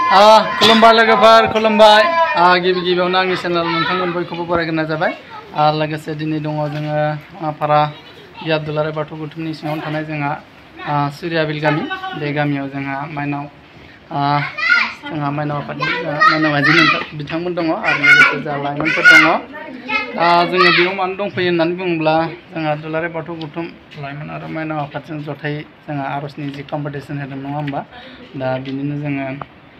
खुलुमबाय लोगोफोर खुलुमबाय गिबि गिबियावनो आंनि चेनेल नोंथांमोन बयखौबो बरायग्रोनाय जाबाय लोगोसे दिनै दङ जोङो पारा बियाब दुलाराय बाथौ गौथुमनि सिङाव थानाय जोंहा सुरियाबिल गामि बे गामियाव जोंहा माइनाव आफादनि माइनाव आइजो बिथांमोन दङ आरो लोगोसे जोंहा लाइमोनफोर दङ जोङो बेयाव मानो दंफैयो होननानै बुङोब्ला जोंहा दुलाराय बाथौ गौथुम लाइमोन आरो माइनाव आफादजों जथायै जोंहा आर'जनि जि कम्पिटिसन होदों नङा होमबा दा बिनिनो जोङो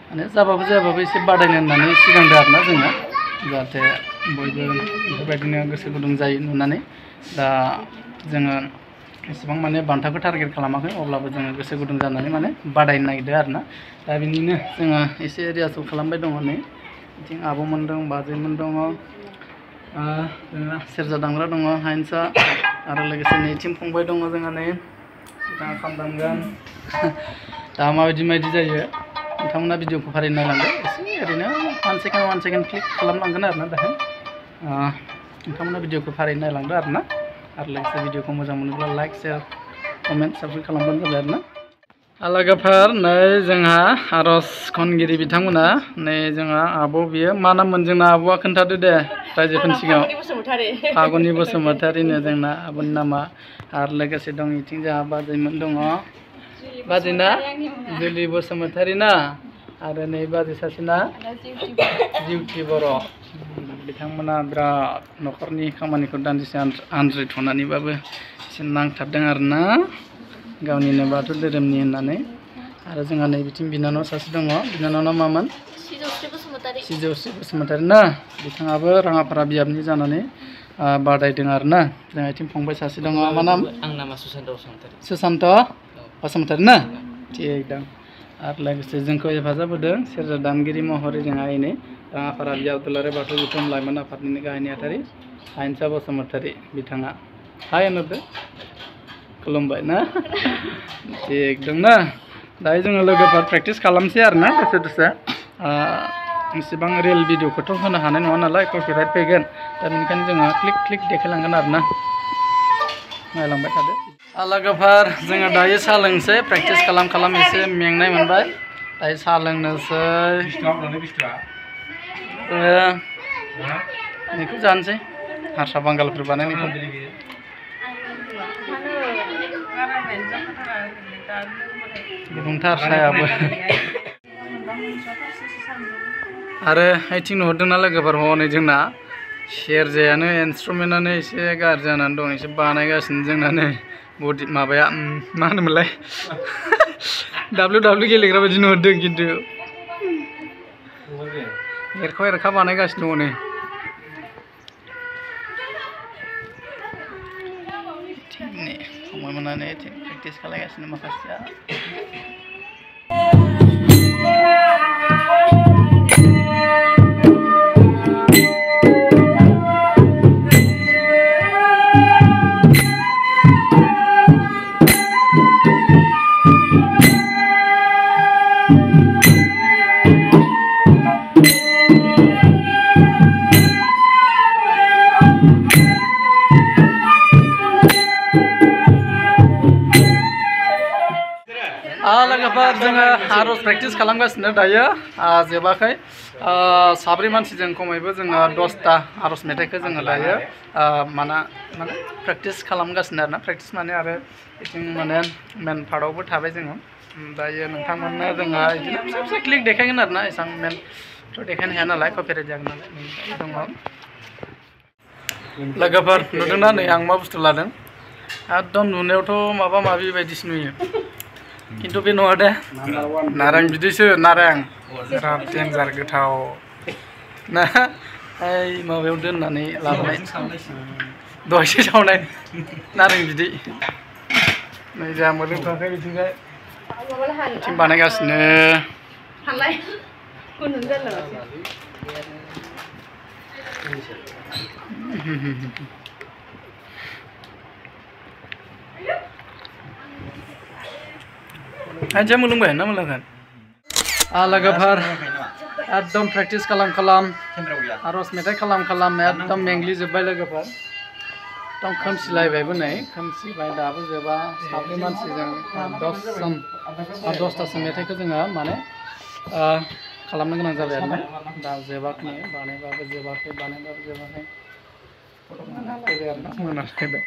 माने जाबाबो जायाबाबो एसे बादायनो होननानै सिगांदो आरोना जोङो जाहाथे बयबो बेफोरबायदिनो गोसो गुदुं जायो नुनानै दा जोङो एसेबां माने बान्थाखौ टारगेट खालामाखै अब्लाबो जोङो गोसो गुदुं जानानै माने बादायनो नागिरदों आरोना दा बिनिनो जोङो एसे रिहार्सेल खालामबाय दङ नै बिथिं आब'मोन दं बाजैमोन दङ जोंहा सेरजा दामग्रा दङ हाइन्सा आरो लोगोसे नैथिं फंबाय दङ जोंहा नै बिथाङा खाम दामगोन दा माबायदि जायो नोंथांमोना भिडिअखौ फारि नायलांदो एसे ओरैनो 1 सेकेन्ड क्लिक खालामलांगोन आरोना दाहाय नोंथांमोना भिडिअखौ फारि नायलांदो आरोना आरो लोगोसे भिडिअखौ मोजां मोनोब्ला लाइक शेयार कमेन्ट साबस्क्राइब खालामबानो जाबाय आरोना लोगोफोर नै जोंहा आर'ज खनगिरि बिथांमोना नै जोंहा आब' बियो मा नाममोन जोंना आब'आ खोन्थादो दे रायजोफोरनि सिगाङाव फागुनि बसुमतारिनो जोंना आब'नि नामा आरो लोगोसे दं बिथिं जोंहा बाजैमोन दङ बाजैना जुलि बसुमतारि ना आरो नै बाजै सासेना जिउथि बर' बिथांमोना बिराद न'खरनि खामानिखौ दान्दिसे आनज्रायथ'नानैबाबो एसे नांथाबदों आरोना गावनिनो बाथौ धोरोमनि होननानै आरो जोंहा नै बिथिं बिनानाव सासे दङ बिनानावना मामोन सिजौस्रि बसुमतारि ना बिथाङाबो राङापारा बियाबनि जानानै बादायदों आरोना जोंहा बिथिं फंबाय सासे दङ मा नाम आंनि नामा सुशान्त बसुमतारि ना थिग दं आरो लोगोसे जोंखौ हेफाजाब होदों सेरजा दामगिरि महरै जोंहा नै राङापारा बियाब दुलाराय बाथौ गौथुम लाइमोन आफादनि गाहाय नेहाथारि हाइन्सा बसुमतारि बिथाङा हाय होनहरदो खुलुमबाय ना थिग दं ना दायो जोङो लोगोफोर प्रेक्टिस खालामसै आरोना दसे इसेबां रियेल भिडिअखौथ' होनो हानाय नङा नालाय कपिराइट फैगोन दा बेनिखायनो जोङो क्लिक देखायलांगोन आरोना नायलांबाय थादो लोगोफोर जोङो दायो साहा लोंसै प्रेक्टिस खालाम एसे मेंनाय मोनबाय दायो साहा लोंनोसै बेखौ जानोसै हारसा बांगालफोर बानायनायखौ गुदुंथार सायाबो आरो आथिं नुहुरदोंना लोगोफोर हनै जोंना सेरजायानो इन्सट्रुमेन्टानो एसे गाज्रि जानानै दं एसे बानायगासिनो जोंना नै बडि माबाया मा होनोमोनलाय WW गेलेग्रा बायदि नुहुरदों खिन्थु एरखा बानायगासिनो दङ नै फंबायमोना नै प्रेक्टिस खालामगासिनो माखासेया लोगोफोर जोङो आर'ज प्रेक्टिस खालामगासिनो दायो जोबाखै साब्रै मानसिजों खमैबो जोङो 10ता आर'ज मेथाइखौ जोङो दायो माने प्रेक्टिस खालामगासिनो आरोना प्रेक्टिस माने आरो बिथिं माने मेन पार्टआवबो थाबाय जोङो दायो नोंथांमोननो जोङो बिदिनो फिसा क्लिक देखायगोन आरोना एसेबां मेनथ' देखायनो हाया नालाय कपिराइट जागोन नालाय दङ लोगोफोर नुदोंना नै आं मा बुस्थु लादों एकदम नुनायावथ' माबा माबि बायदिसो नुयो खिन्थु बे नङा दे नारें बिदैसो नारें बिराद डेन्जार गोथाव ना ओइ माबायाव दोननानै लाबोनाय दहायसो सावनाय नारें बिदै नै जोंहा मोदोमथ'वाखै बिथिंजाय बिथिं बानायगासिनो aja mulungबाय ना मुलांगोन लोगोफोर एकदम प्रेक्टिस खालाम आर'ज मेथाइ खालाम एकदम मेंग्लिजोब्बाय लोगोफोर एकदम खोमसिलायबायबो नै खोमसिबाय दाबो जोबा साब्रै मानसिजों 10तासो मेथाइखौ जोङो माने खालामनो गोनां जाबाय आरोना दा जोबाखै बानायबाबो जोबाखै फैबाय आरोना मोनाफैबाय